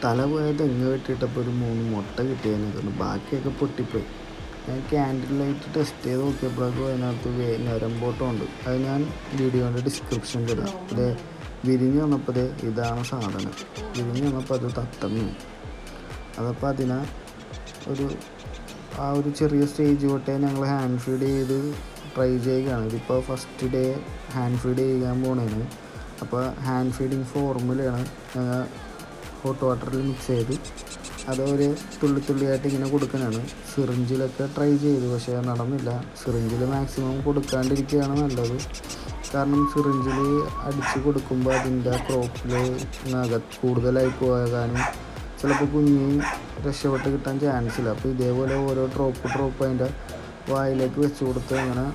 തല പോയ തെങ്ങ് വെട്ടിയിട്ടപ്പോൾ ഒരു 3 മുട്ട കിട്ടിയതിനകത്തുണ്ട്. ബാക്കിയൊക്കെ പൊട്ടിപ്പോയി. ഞാൻ ക്യാൻഡിൽ ലൈറ്റ് ടെസ്റ്റ് ചെയ്ത് നോക്കിയപ്പോഴേക്കും അതിനകത്ത് ഞരമ്പോട്ടമുണ്ട്. അത് ഞാൻ വീഡിയോൻ്റെ ഡിസ്ക്രിപ്ഷനിൽ ഇടാം. അത് വിരിഞ്ഞ് വന്നപ്പോൾ ഇതാണ് സാധനം. വിരിഞ്ഞ് വന്നപ്പോൾ അത് തത്തമ്മ. അതപ്പോൾ അതിനെ ഒരു ചെറിയ സ്റ്റേജ് തൊട്ടേ ഞങ്ങൾ ഹാൻഡ് ഫീഡ് ചെയ്ത് ട്രൈ ചെയ്യുകയാണ്. ഇതിപ്പോൾ ഫസ്റ്റ് ഡേ ഹാൻഡ് ഫീഡ് ചെയ്യാൻ പോണേന്. അപ്പോൾ ഹാൻഡ് ഫീഡിങ് ഫോർമുലയാണ് ഞങ്ങൾ ഹോട്ട് വാട്ടറിൽ മിക്സ് ചെയ്ത് അതൊരു തുള്ളിയായിട്ട് ഇങ്ങനെ കൊടുക്കുന്നതാണ്. സിറിഞ്ചിലൊക്കെ ട്രൈ ചെയ്തു, പക്ഷേ നടന്നില്ല. സിറിഞ്ചിൽ മാക്സിമം കൊടുക്കാണ്ടിരിക്കുകയാണ് നല്ലത്. കാരണം സിറിഞ്ചിൽ അടിച്ച് കൊടുക്കുമ്പോൾ അതിൻ്റെ ക്രോപ്പിൽ കൂടുതലായി പോകാനും ചിലപ്പോൾ കുഞ്ഞ് രക്ഷപ്പെട്ട് കിട്ടാൻ ചാൻസ് ഇല്ല. അപ്പോൾ ഇതേപോലെ ഓരോ ഡ്രോപ്പ് അതിൻ്റെ വായിലേക്ക് വെച്ച് കൊടുത്ത് അങ്ങനെ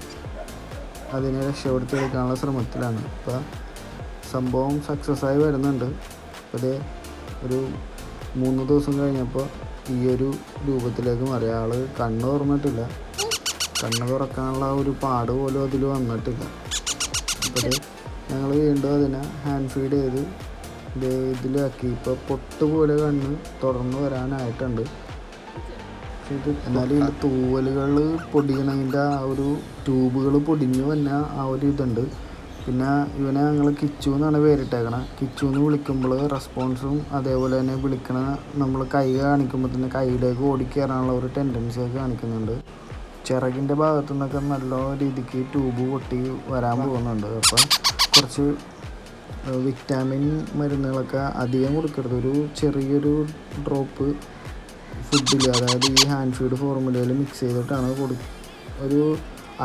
അതിനെ രക്ഷപ്പെടുത്തി എടുക്കാനുള്ള ശ്രമത്തിലാണ്. അപ്പോൾ സംഭവം സക്സസ്സായി വരുന്നുണ്ട്. അപ്പോൾ ഒരു 3 ദിവസം കഴിഞ്ഞപ്പോൾ ഈ ഒരു രൂപത്തിലേക്ക് മാറി. ആൾ കണ്ണ് തുറന്നിട്ടില്ല. കണ്ണ് തുറക്കാനുള്ള ഒരു പാട് പോലും അതിൽ വന്നിട്ടില്ല. അപ്പോൾ ഞങ്ങൾ വീണ്ടും അതിനെ ഹാൻഡ് ഫീഡ് ചെയ്ത് ഇതിലാക്കി. ഇപ്പോൾ പൊട്ട് പോലെ കണ്ണ് തുറന്ന് വരാനായിട്ടുണ്ട്. എന്നാലും ഇതിൻ്റെ തൂവലുകൾ പൊടിയണതിൻ്റെ ആ ഒരു ട്യൂബുകൾ പൊടിഞ്ഞു വന്ന ആ ഒരു ഇതുണ്ട്. പിന്നെ ഇവനെ ഞങ്ങൾ കിച്ചു എന്നാണ് പേരിട്ടേക്കണം. കിച്ചു എന്ന് വിളിക്കുമ്പോൾ റെസ്പോൺസും അതേപോലെ തന്നെ വിളിക്കണ നമ്മൾ കൈ കാണിക്കുമ്പോൾ തന്നെ കൈയിലേക്ക് ഓടിക്കയറാനുള്ള ഒരു ടെൻഡൻസിയൊക്കെ കാണിക്കുന്നുണ്ട്. ചിറകിൻ്റെ ഭാഗത്തു നിന്നൊക്കെ നല്ല രീതിക്ക് ട്യൂബ് പൊട്ടി വരാൻ പോകുന്നുണ്ട്. അപ്പം കുറച്ച് വിറ്റാമിൻ മരുന്നുകളൊക്കെ അധികം കൊടുക്കരുത്. ഒരു ചെറിയൊരു ഡ്രോപ്പ് ഫുഡിൽ, അതായത് ഈ ഹാൻഡ് ഫീഡ് ഫോർമുലയിൽ മിക്സ് ചെയ്തിട്ടാണ് ഒരു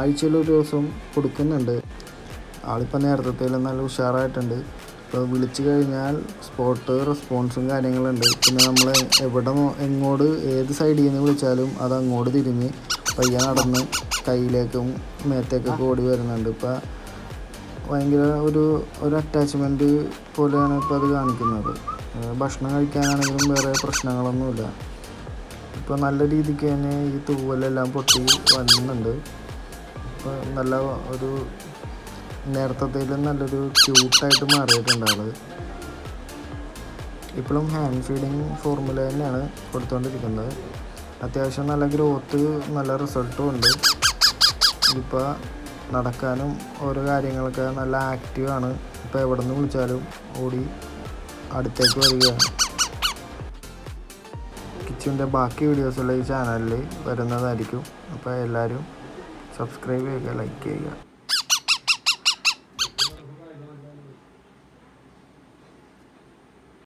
ആഴ്ചയിൽ ഒരു ദിവസം കൊടുക്കുന്നുണ്ട്. ആളിപ്പോൾ നേരത്തേലും നല്ല ഉഷാറായിട്ടുണ്ട്. ഇപ്പോൾ വിളിച്ചു കഴിഞ്ഞാൽ സ്പോട്ട് റെസ്പോൺസും കാര്യങ്ങളുണ്ട്. പിന്നെ നമ്മൾ എങ്ങോട്ട് ഏത് സൈഡിൽ നിന്ന് വിളിച്ചാലും അത് അങ്ങോട്ട് തിരിഞ്ഞ് പയ്യെ നടന്ന് കയ്യിലേക്കും മേത്തേക്കൊക്കെ ഓടി വരുന്നുണ്ട്. ഇപ്പോൾ ഭയങ്കര ഒരു അറ്റാച്ച്മെൻറ്റ് പോലെയാണ് ഇപ്പോൾ അത് കാണിക്കുന്നത്. ഭക്ഷണം കഴിക്കാനാണെങ്കിലും വേറെ പ്രശ്നങ്ങളൊന്നുമില്ല. ഇപ്പോൾ നല്ല രീതിക്ക് തന്നെ ഈ തൂവലെല്ലാം പൊട്ടി വരുന്നുണ്ട്. ഇപ്പോൾ നല്ല ഒരു നേരത്തേലും നല്ലൊരു ക്യൂട്ടായിട്ട് മാറിയിട്ടുണ്ട് ആൾ. ഇപ്പോഴും ഹാൻഡ് ഫീഡിങ് ഫോർമുല തന്നെയാണ് കൊടുത്തുകൊണ്ടിരിക്കുന്നത്. അത്യാവശ്യം നല്ല ഗ്രോത്ത്, നല്ല റിസൾട്ടും ഉണ്ട്. ഇപ്പോൾ നടക്കാനും ഓരോ കാര്യങ്ങളൊക്കെ നല്ല ആക്റ്റീവാണ്. ഇപ്പോൾ എവിടെ നിന്ന് വിളിച്ചാലും ഓടി അടുത്തേക്ക് വരികയാണ്. കിച്ചുവിൻ്റെ ബാക്കി വീഡിയോസുള്ള ഈ ചാനലിൽ വരുന്നതായിരിക്കും. അപ്പോൾ എല്ലാവരും സബ്സ്ക്രൈബ് ചെയ്യുക, ലൈക്ക് ചെയ്യുക.